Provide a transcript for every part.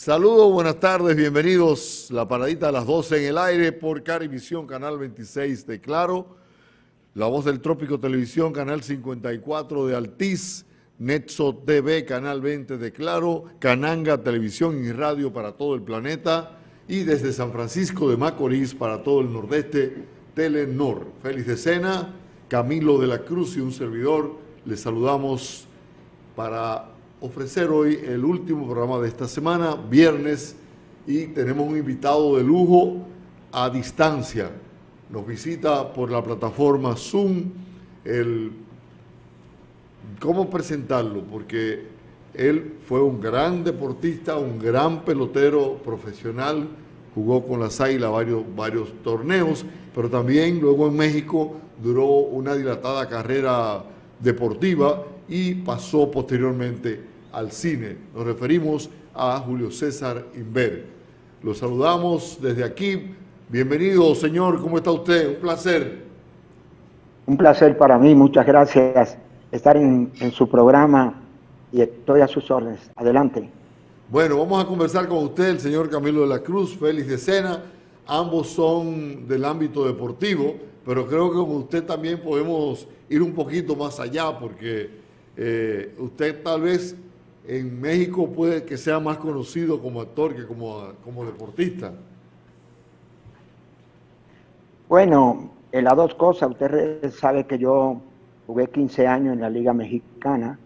Saludos, buenas tardes, bienvenidos. La paradita a las 12 en el aire por Carivisión, Canal 26 de Claro, La Voz del Trópico Televisión, Canal 54 de Altiz, Netso TV, Canal 20 de Claro, Cananga Televisión y Radio para todo el planeta y desde San Francisco de Macorís para todo el nordeste, Telenor. Feliz decena, Camilo de la Cruz y un servidor. Les saludamos para ofrecer hoy el último programa de esta semana, viernes, y tenemos un invitado de lujo a distancia. Nos visita por la plataforma Zoom. ¿Cómo presentarlo? Porque él fue un gran deportista, un gran pelotero profesional, jugó con las Águilas varios torneos, pero también luego en México duró una dilatada carrera deportiva y pasó posteriormente al cine. Nos referimos a Julio César Inver. Lo saludamos desde aquí. Bienvenido, señor. ¿Cómo está usted? Un placer. Un placer para mí. Muchas gracias estar en su programa y estoy a sus órdenes. Adelante. Bueno, vamos a conversar con usted, el señor Camilo de la Cruz. Feliz decena. Ambos son del ámbito deportivo, pero creo que con usted también podemos ir un poquito más allá, porque usted tal vez en México puede que sea más conocido como actor que como deportista. Bueno, las dos cosas. Usted sabe que yo jugué 15 años en la Liga Mexicana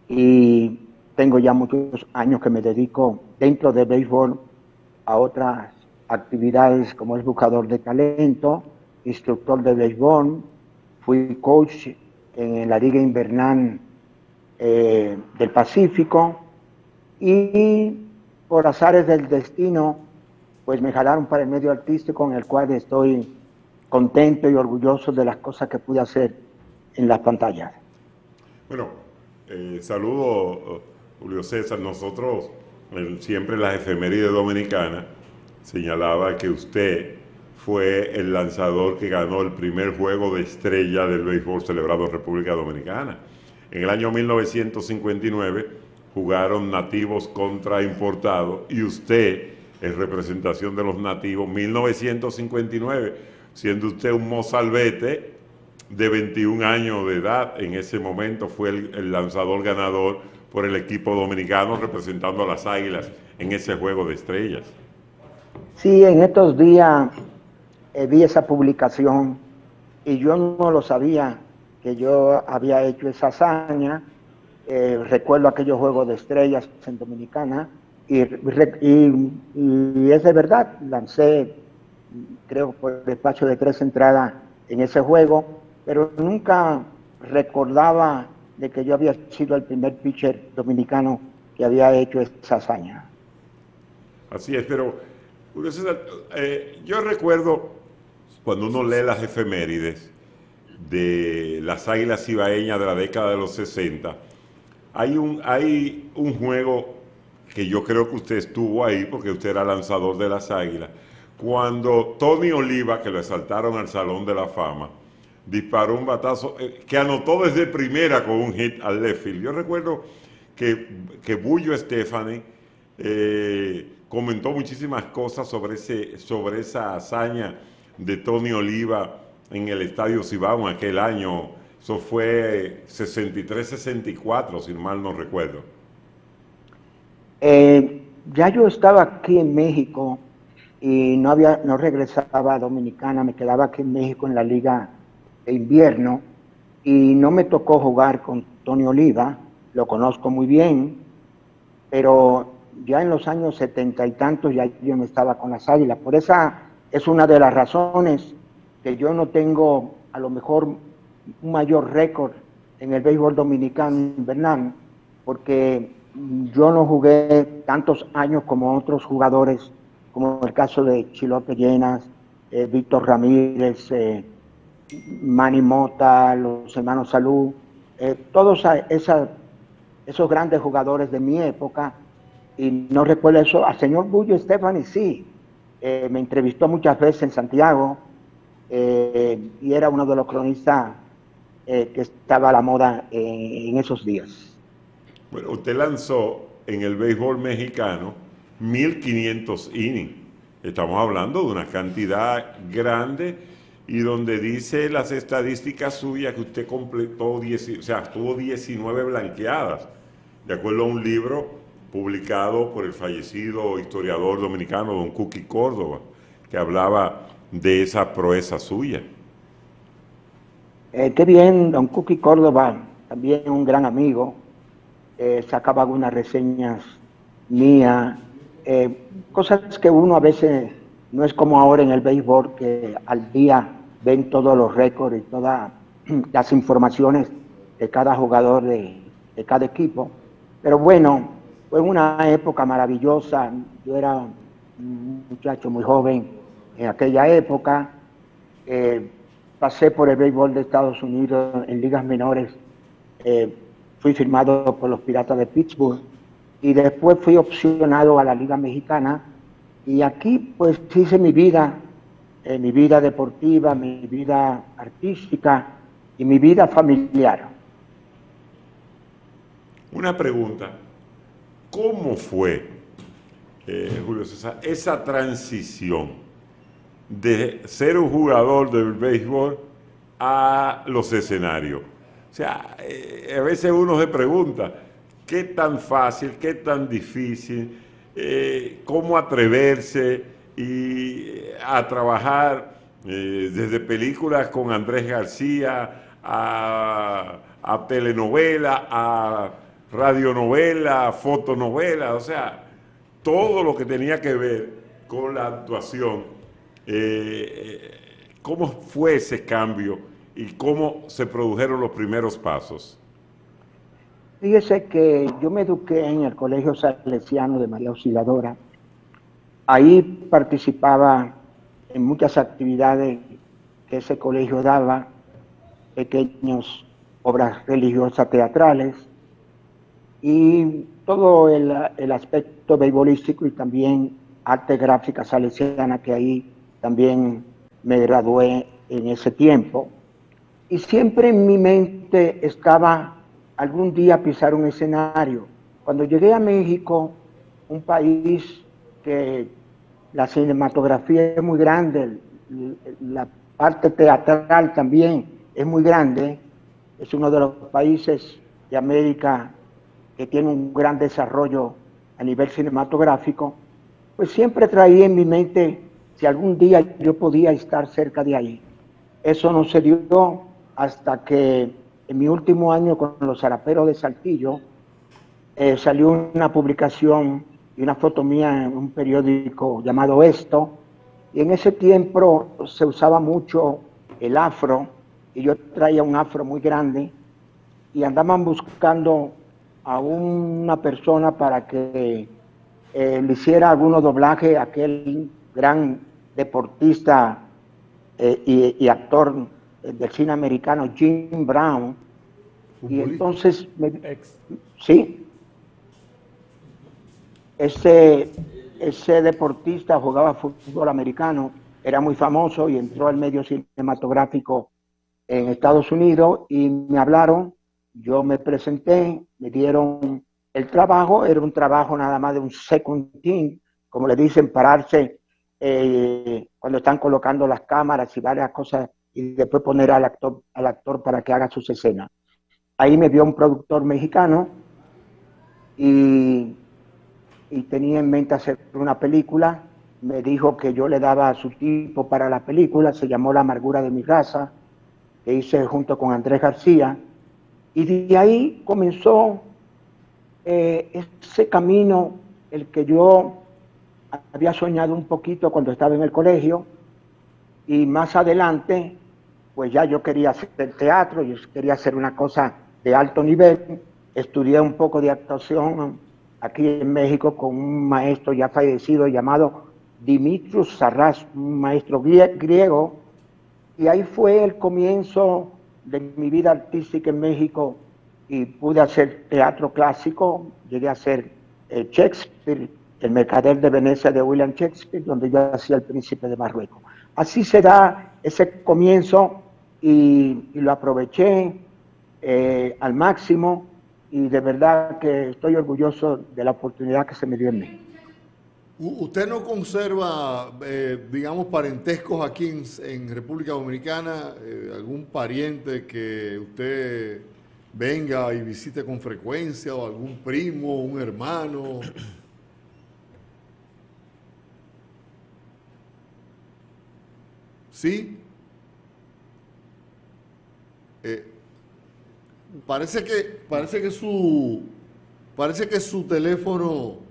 y tengo ya muchos años que me dedico dentro del béisbol a otras actividades como es buscador de talento, instructor de béisbol, fui coach en la Liga Invernal del Pacífico y por azares del destino pues me jalaron para el medio artístico, en el cual estoy contento y orgulloso de las cosas que pude hacer en las pantallas. Bueno, saludo Julio César. Nosotros siempre en las efemérides dominicanas señalaba que usted fue el lanzador que ganó el primer juego de estrella del béisbol celebrado en República Dominicana. En el año 1959 jugaron nativos contra importados y usted, en representación de los nativos, 1959, siendo usted un mozalbete de 21 años de edad, en ese momento fue el lanzador ganador por el equipo dominicano representando a las Águilas en ese juego de estrellas. Sí, en estos días vi esa publicación y yo no lo sabía que yo había hecho esa hazaña. Recuerdo aquellos juegos de estrellas en Dominicana y es de verdad, lancé creo por el espacio de 3 entradas en ese juego, pero nunca recordaba de que yo había sido el primer pitcher dominicano que había hecho esa hazaña. Así es, pero yo recuerdo cuando uno lee las efemérides de las Águilas Cibaeñas de la década de los 60, hay un juego que yo creo que usted estuvo ahí porque usted era lanzador de las Águilas, cuando Tony Oliva, que lo exaltaron al Salón de la Fama, disparó un batazo que anotó desde primera con un hit al left field. Yo recuerdo que Bullo Stephanie comentó muchísimas cosas sobre esa hazaña de Tony Oliva en el Estadio Cibao en aquel año. Eso fue 63-64, si mal no recuerdo. Ya yo estaba aquí en México y no regresaba a Dominicana, me quedaba aquí en México en la Liga de Invierno y no me tocó jugar con Tony Oliva, lo conozco muy bien, pero ya en los años 70 y tantos ya yo no estaba con las Águilas. Por esa es una de las razones que yo no tengo a lo mejor un mayor récord en el béisbol dominicano invernal, porque yo no jugué tantos años como otros jugadores, como el caso de Chilote Llenas, Víctor Ramírez, Manny Mota, los hermanos Salud, todos esos grandes jugadores de mi época, y no recuerdo eso. Al señor Bullo Stephanie sí, me entrevistó muchas veces en Santiago, y era uno de los cronistas que estaba a la moda en esos días. Bueno, usted lanzó en el béisbol mexicano 1.500 innings. Estamos hablando de una cantidad grande y donde dice las estadísticas suyas que usted completó, tuvo 19 blanqueadas, de acuerdo a un libro publicado por el fallecido historiador dominicano don Cookie Córdoba, que hablaba de esa proeza suya. Qué bien, don Cookie Córdoba, también un gran amigo, sacaba algunas reseñas mías, cosas que uno a veces no es como ahora en el béisbol, que al día ven todos los récords y todas las informaciones de cada jugador de cada equipo. Pero bueno, fue una época maravillosa. Yo era un muchacho muy joven en aquella época. Pasé por el béisbol de Estados Unidos en ligas menores. Fui firmado por los Piratas de Pittsburgh y después fui opcionado a la Liga Mexicana. Y aquí pues hice mi vida deportiva, mi vida artística y mi vida familiar. Una pregunta, ¿cómo fue, Julio César, esa transición de ser un jugador del béisbol a los escenarios? O sea, a veces uno se pregunta, ¿qué tan fácil, qué tan difícil, cómo atreverse a trabajar desde películas con Andrés García, a telenovela, a radionovela, fotonovela, o sea, todo lo que tenía que ver con la actuación? ¿Cómo fue ese cambio y cómo se produjeron los primeros pasos? Fíjese que yo me eduqué en el Colegio Salesiano de María Auxiliadora. Ahí participaba en muchas actividades que ese colegio daba, pequeñas obras religiosas teatrales y todo el aspecto beisbolístico y también arte gráfica salesiana, que ahí también me gradué en ese tiempo. Y siempre en mi mente estaba algún día pisar un escenario. Cuando llegué a México, un país que la cinematografía es muy grande, la parte teatral también es muy grande, es uno de los países de América que tiene un gran desarrollo a nivel cinematográfico, pues siempre traía en mi mente si algún día yo podía estar cerca de ahí. Eso no se dio hasta que en mi último año con los Zaraperos de Saltillo salió una publicación y una foto mía en un periódico llamado Esto, y en ese tiempo se usaba mucho el afro, y yo traía un afro muy grande, y andaban buscando a una persona para que le hiciera algunos doblajes a aquel gran deportista y actor del cine americano, Jim Brown. Y entonces, sí, ese deportista jugaba fútbol americano, era muy famoso y entró al medio cinematográfico en Estados Unidos y me hablaron, yo me presenté, me dieron el trabajo, era un trabajo nada más de un second team, como le dicen, pararse cuando están colocando las cámaras y varias cosas y después poner al actor para que haga sus escenas. Ahí me vio un productor mexicano y tenía en mente hacer una película. Me dijo que yo le daba su tipo para la película, se llamó La amargura de mi raza, que hice junto con Andrés García, y de ahí comenzó ese camino, el que yo había soñado un poquito cuando estaba en el colegio, y más adelante, pues ya yo quería hacer teatro, yo quería hacer una cosa de alto nivel. Estudié un poco de actuación aquí en México con un maestro ya fallecido llamado Dimitrios Sarras, un maestro griego, y ahí fue el comienzo de mi vida artística en México y pude hacer teatro clásico, llegué a hacer Shakespeare, El mercader de Venecia de William Shakespeare, donde yo hacía El príncipe de Marruecos. Así se da ese comienzo y lo aproveché al máximo y de verdad que estoy orgulloso de la oportunidad que se me dio en México. ¿Usted no conserva, digamos, parentescos aquí en República Dominicana? ¿Algún pariente que usted venga y visite con frecuencia, o algún primo, un hermano? ¿Sí? Parece que su teléfono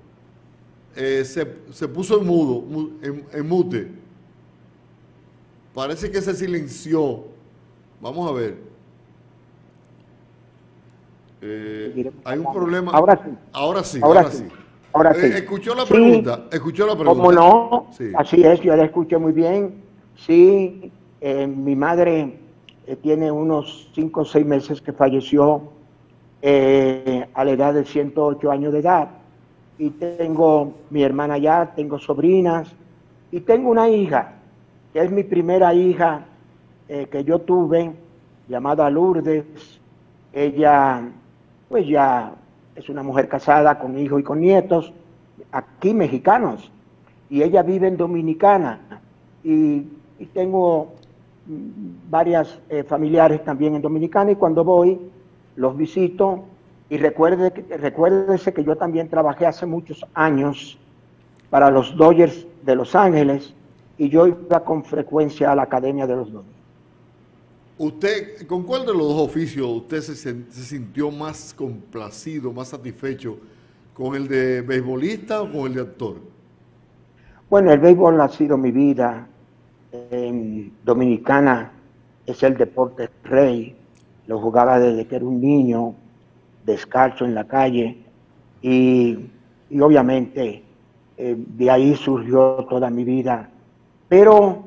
se puso en mudo, en mute. Parece que se silenció. Vamos a ver. Hay un problema. Ahora sí. Ahora sí. Ahora sí. ¿Escuchó la Sí, pregunta? ¿Escuchó la pregunta? ¿Cómo no? Sí. Así es, yo la escuché muy bien. Sí, mi madre tiene unos 5 o 6 meses que falleció a la edad de 108 años de edad. Y tengo mi hermana allá, tengo sobrinas y tengo una hija, que es mi primera hija que yo tuve, llamada Lourdes. Ella, pues ya es una mujer casada con hijos y con nietos, aquí mexicanos, y ella vive en Dominicana. Y tengo varias familiares también en Dominicana, y cuando voy los visito. Y recuérdese que yo también trabajé hace muchos años para los Dodgers de Los Ángeles, y yo iba con frecuencia a la academia de los Dodgers. ¿Usted, con cuál de los dos oficios usted se sintió más complacido, más satisfecho? ¿Con el de beisbolista o con el de actor? Bueno, el béisbol ha sido mi vida. En Dominicana es el deporte rey. Lo jugaba desde que era un niño, descalzo en la calle, y obviamente de ahí surgió toda mi vida. Pero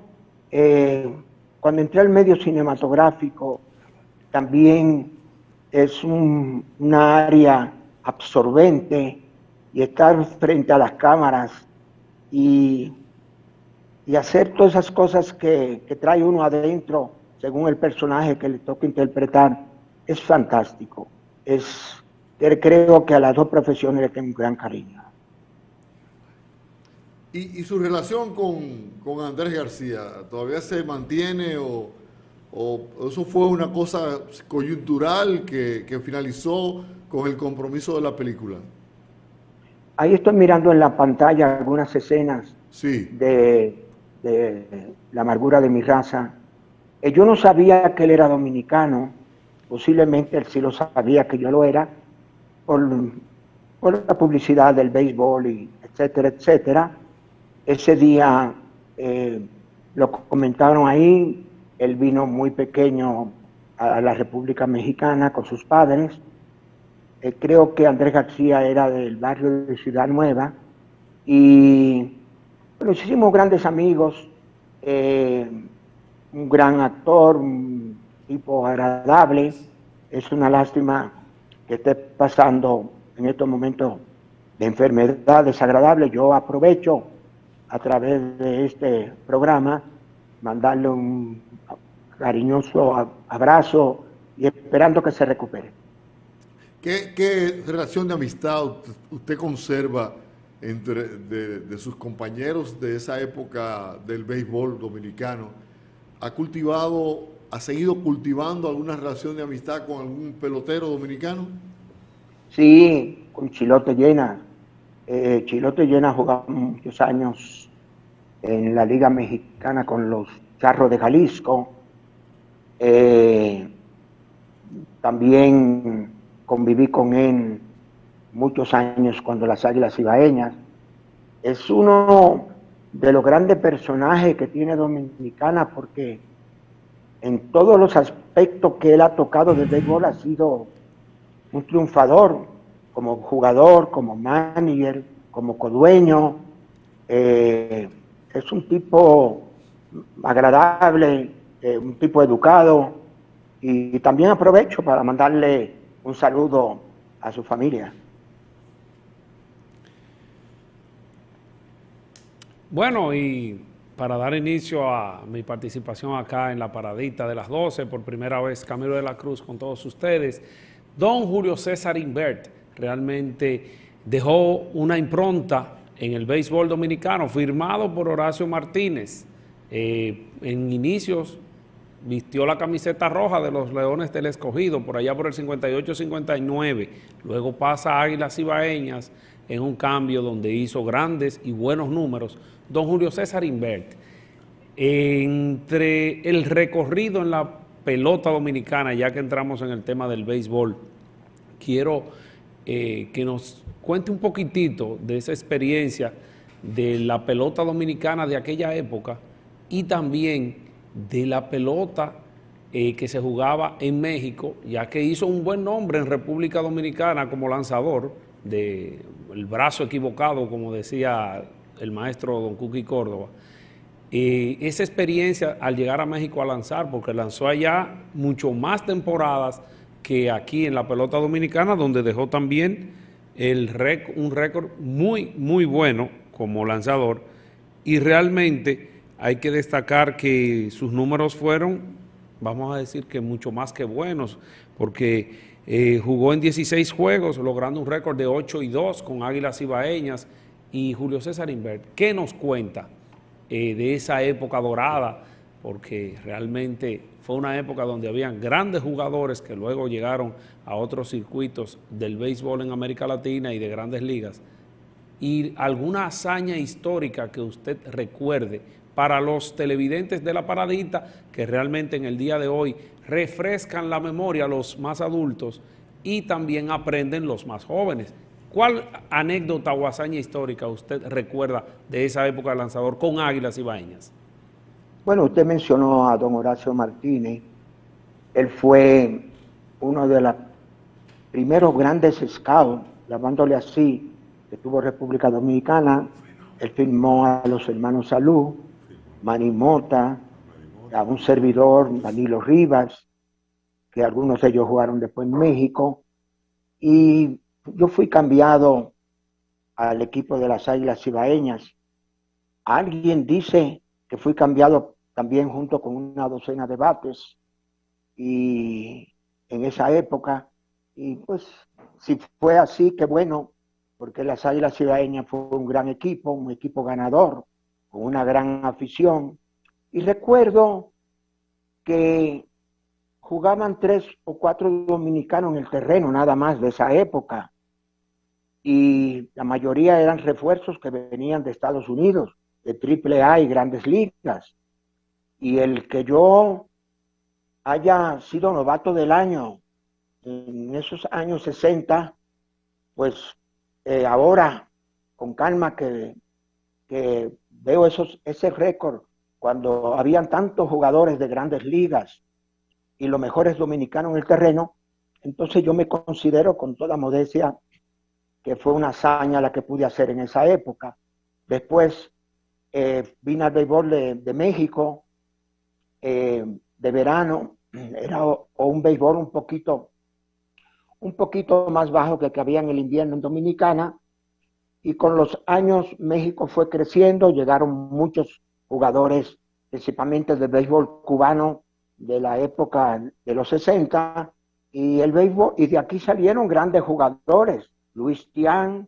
cuando entré al medio cinematográfico, también es una área absorbente, y estar frente a las cámaras y hacer todas esas cosas que trae uno adentro según el personaje que le toca interpretar es fantástico. Creo que a las dos profesiones le tengo un gran cariño. ¿Y su relación con Andrés García todavía se mantiene, o eso fue una cosa coyuntural que finalizó con el compromiso de la película? Ahí estoy mirando en la pantalla algunas escenas Sí. de La amargura de mi raza. Yo no sabía que él era dominicano. Posiblemente él sí lo sabía que yo lo era, por la publicidad del béisbol, y etcétera, etcétera. Ese día lo comentaron ahí. Él vino muy pequeño a la República Mexicana con sus padres. Creo que Andrés García era del barrio de Ciudad Nueva, y bueno, hicimos grandes amigos. Un gran actor, un tipo agradable. Es una lástima que esté pasando en estos momentos de enfermedad desagradable. Yo aprovecho a través de este programa mandarle un cariñoso abrazo, y esperando que se recupere. ¿Qué relación de amistad usted conserva de sus compañeros de esa época del béisbol dominicano? ¿Ha seguido cultivando alguna relación de amistad con algún pelotero dominicano? Sí, con Chilote Llenas. Chilote Llenas jugaba muchos años en la Liga Mexicana con los Charros de Jalisco. También conviví con él muchos años cuando las Águilas Ibaeñas. Es uno de los grandes personajes que tiene Dominicana, porque en todos los aspectos que él ha tocado del béisbol ha sido un triunfador, como jugador, como manager, como codueño. Es un tipo agradable, un tipo educado, y también aprovecho para mandarle un saludo a su familia. Bueno, y para dar inicio a mi participación acá en la paradita de las 12, por primera vez Camilo de la Cruz con todos ustedes, don Julio César Imbert realmente dejó una impronta en el béisbol dominicano, firmado por Horacio Martínez. En inicios vistió la camiseta roja de los Leones del Escogido, por allá por el 58-59. Luego pasa a Águilas Ibaeñas en un cambio donde hizo grandes y buenos números. Don Julio César Inbert, entre el recorrido en la pelota dominicana, ya que entramos en el tema del béisbol, quiero que nos cuente un poquitito de esa experiencia de la pelota dominicana de aquella época y también de la pelota que se jugaba en México, ya que hizo un buen nombre en República Dominicana como lanzador del brazo equivocado, como decía el maestro Don Cookie Córdoba. Esa experiencia al llegar a México a lanzar, porque lanzó allá mucho más temporadas que aquí en la pelota dominicana, donde dejó también un récord muy, muy bueno como lanzador, y realmente hay que destacar que sus números fueron, vamos a decir que mucho más que buenos, porque jugó en 16 juegos, logrando un récord de 8-2 con Águilas Ibaeñas. Y Julio César Inbert, ¿qué nos cuenta de esa época dorada? Porque realmente fue una época donde habían grandes jugadores que luego llegaron a otros circuitos del béisbol en América Latina y de grandes ligas. Y alguna hazaña histórica que usted recuerde para los televidentes de La Paradita, que realmente en el día de hoy refrescan la memoria a los más adultos y también aprenden los más jóvenes. ¿Cuál anécdota o hazaña histórica usted recuerda de esa época de lanzador con Águilas Ibaeñas? Bueno, usted mencionó a don Horacio Martínez. Él fue uno de los primeros grandes scouts, llamándole así, que tuvo República Dominicana. Él firmó a los hermanos Salud, Manny Mota, a un servidor, Danilo Rivas, que algunos de ellos jugaron después en México. Y yo fui cambiado al equipo de las Águilas Ibaeñas. Alguien dice que fui cambiado también junto con una docena de bates y en esa época, y pues si fue así, qué bueno, porque las Águilas Ibaeñas fue un gran equipo, un equipo ganador, con una gran afición. Y recuerdo que jugaban 3 o 4 dominicanos en el terreno, nada más de esa época. Y la mayoría eran refuerzos que venían de Estados Unidos, de AAA y grandes ligas. Y el que yo haya sido novato del año en esos años 60, pues ahora, con calma, que veo ese récord, cuando habían tantos jugadores de grandes ligas y los mejores dominicanos en el terreno, entonces yo me considero con toda modestia que fue una hazaña la que pude hacer en esa época. Después vine al béisbol de México, de verano, era un béisbol un poquito más bajo que había en el invierno en Dominicana, y con los años México fue creciendo, llegaron muchos jugadores, principalmente del béisbol cubano de la época de los 60, y el béisbol, y de aquí salieron grandes jugadores, Luis Tian,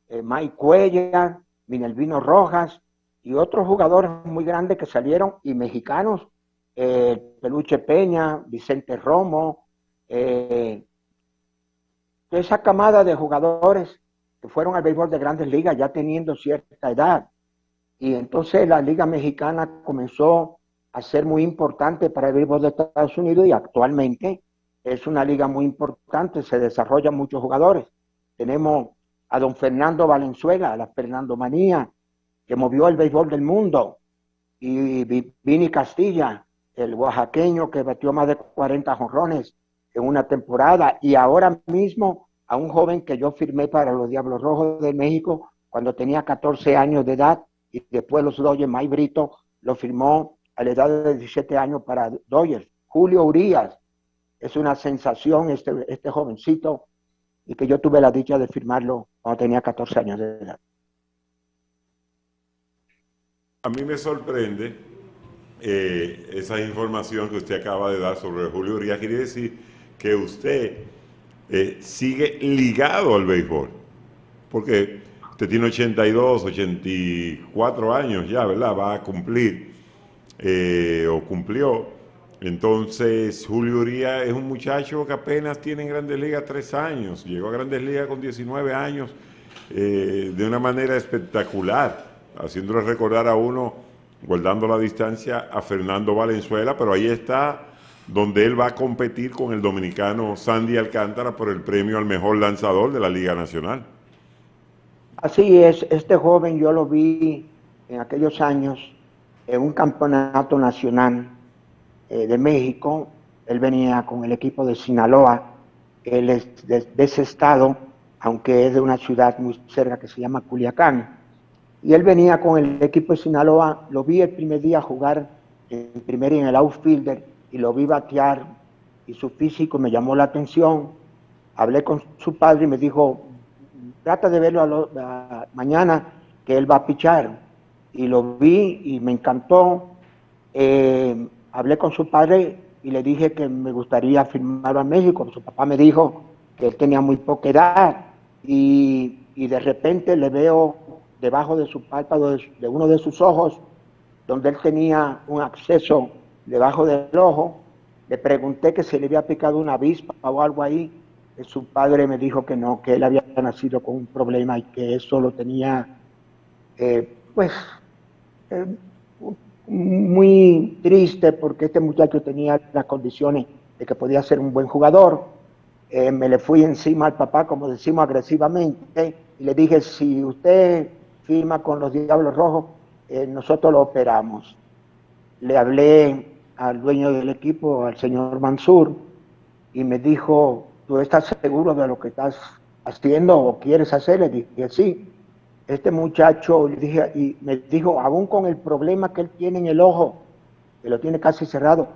Mike Cuellar, Minervino Rojas, y otros jugadores muy grandes que salieron, y mexicanos, Peluche Peña, Vicente Romo, esa camada de jugadores que fueron al béisbol de grandes ligas ya teniendo cierta edad. Y entonces la Liga Mexicana comenzó a ser muy importante para el béisbol de Estados Unidos, y actualmente es una liga muy importante, se desarrollan muchos jugadores. Tenemos a don Fernando Valenzuela, a la Fernando Manía, que movió el béisbol del mundo, y Vini Castilla, el oaxaqueño que batió más de 40 jonrones en una temporada, y ahora mismo a un joven que yo firmé para los Diablos Rojos de México cuando tenía 14 años de edad, y después los Dodgers, Mike Brito, lo firmó a la edad de 17 años para Dodgers. Julio Urías, es una sensación este jovencito, y que yo tuve la dicha de firmarlo cuando tenía 14 años de edad. A mí me sorprende esa información que usted acaba de dar sobre Julio Urías. Quiere decir que usted sigue ligado al béisbol, porque Usted tiene 82, 84 años ya, ¿verdad? Va a cumplir, o cumplió. Entonces, Julio Urías es un muchacho que apenas tiene en Grandes Ligas 3 años. Llegó a Grandes Ligas con 19 años de una manera espectacular, haciéndole recordar a uno, guardando la distancia, a Fernando Valenzuela, pero ahí está donde él va a competir con el dominicano Sandy Alcántara por el premio al mejor lanzador de la Liga Nacional. Así es, este joven yo lo vi en aquellos años en un campeonato nacional de México. Él venía con el equipo de Sinaloa, él es de ese estado, aunque es de una ciudad muy cerca que se llama Culiacán. Y él venía con el equipo de Sinaloa, lo vi el primer día jugar en primera y en el outfielder, y lo vi batear, y su físico me llamó la atención. Hablé con su padre y me dijo, trata de verlo mañana, que él va a pichar. Y lo vi y me encantó. Hablé con su padre y le dije que me gustaría firmarlo a México. Su papá me dijo que él tenía muy poca edad, y de repente le veo debajo de su párpado, de uno de sus ojos, donde él tenía un acceso debajo del ojo. Le pregunté que se le había picado una avispa o algo ahí. Su padre me dijo que no, que él había nacido con un problema y que eso lo tenía, muy triste, porque este muchacho tenía las condiciones de que podía ser un buen jugador. Me le fui encima al papá, como decimos, agresivamente, y le dije, si usted firma con los Diablos Rojos, nosotros lo operamos. Le hablé al dueño del equipo, al señor Mansur, y me dijo, ¿tú estás seguro de lo que estás haciendo o quieres hacer? Le dije, sí. Este muchacho, le dije, y me dijo, aún con el problema que él tiene en el ojo, que lo tiene casi cerrado,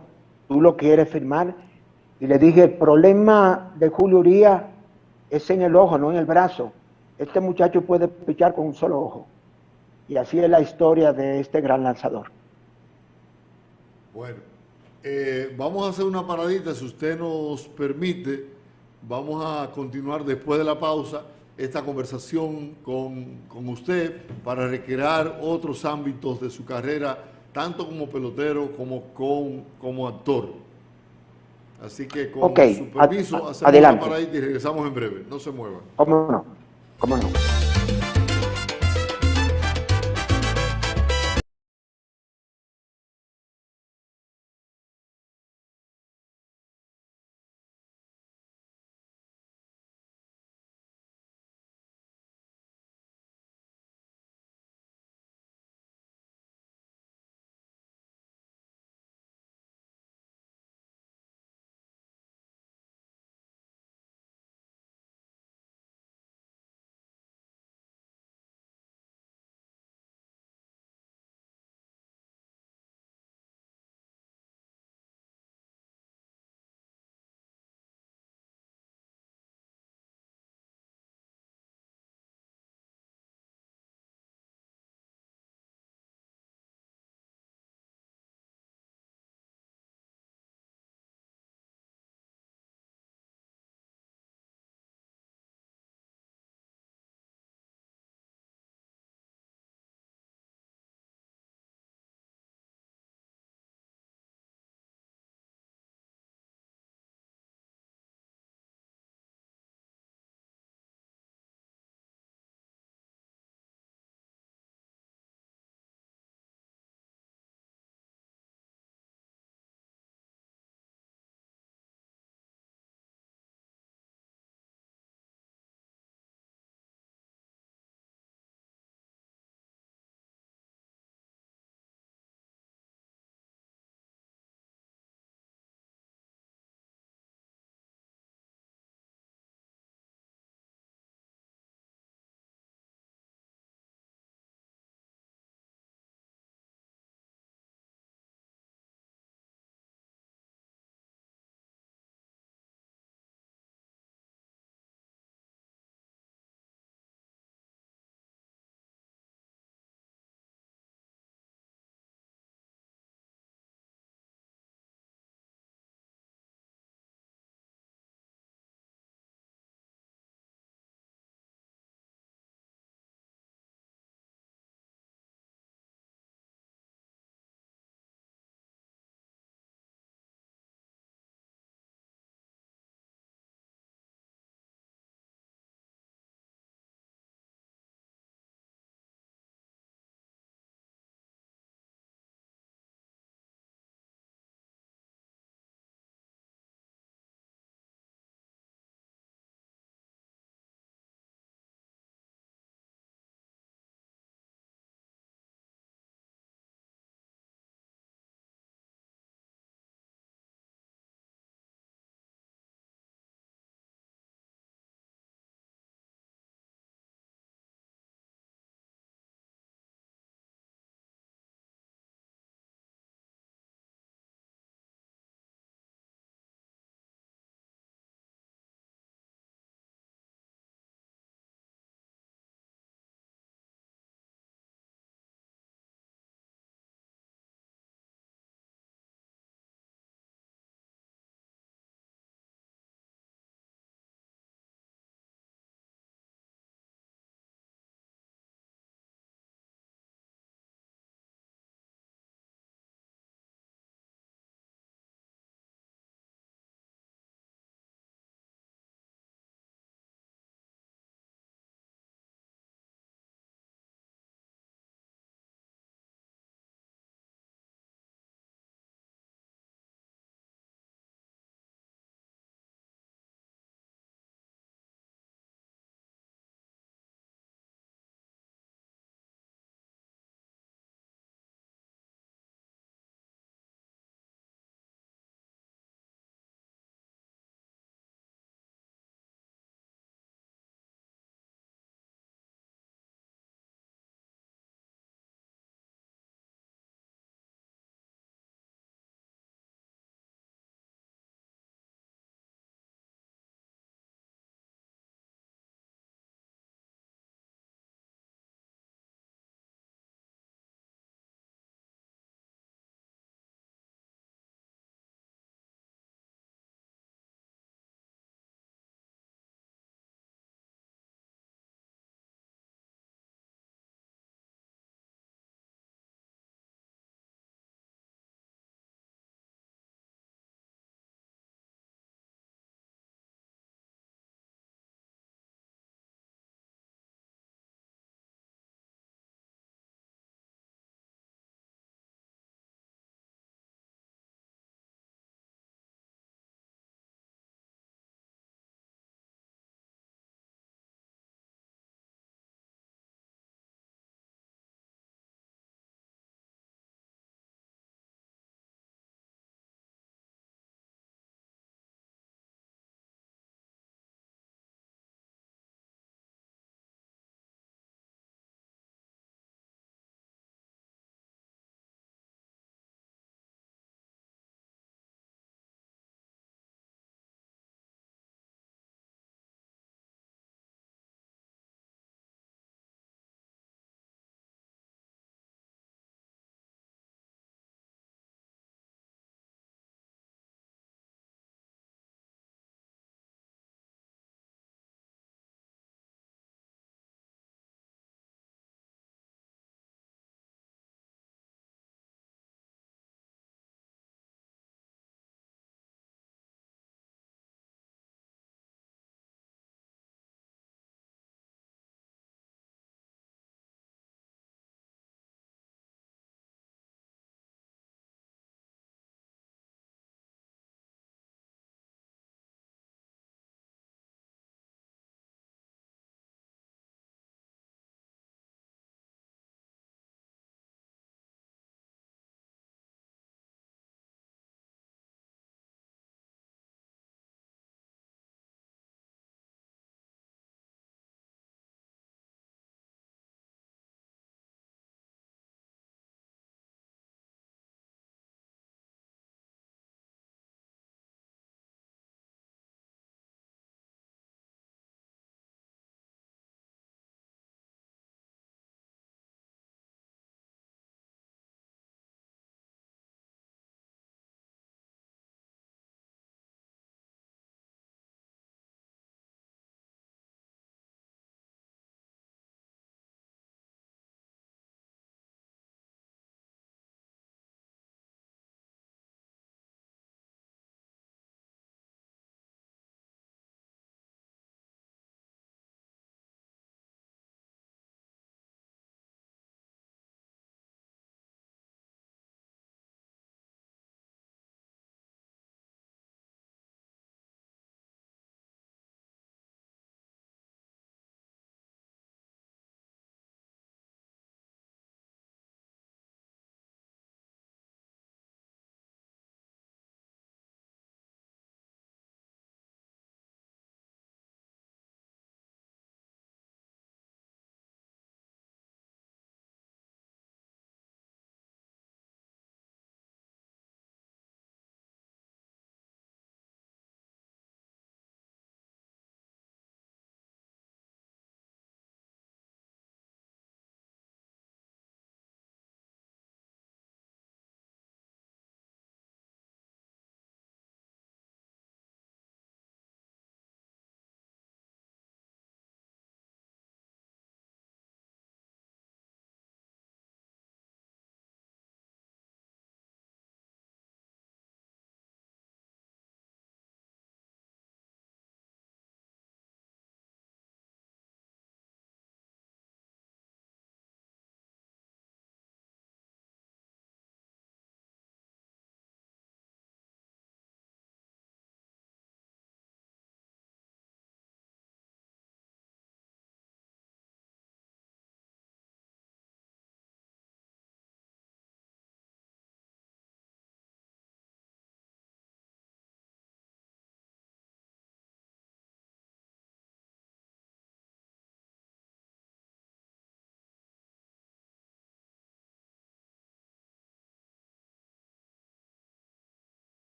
¿tú lo quieres firmar? Y le dije, el problema de Julio Urías es en el ojo, no en el brazo. Este muchacho puede pichar con un solo ojo. Y así es la historia de este gran lanzador. Bueno, vamos a hacer una paradita, si usted nos permite. Vamos a continuar después de la pausa esta conversación con usted para recrear otros ámbitos de su carrera, tanto como pelotero como actor. Así que con su permiso, hacemos una paradita y regresamos en breve. No se muevan. ¿Cómo no? ¿Cómo no?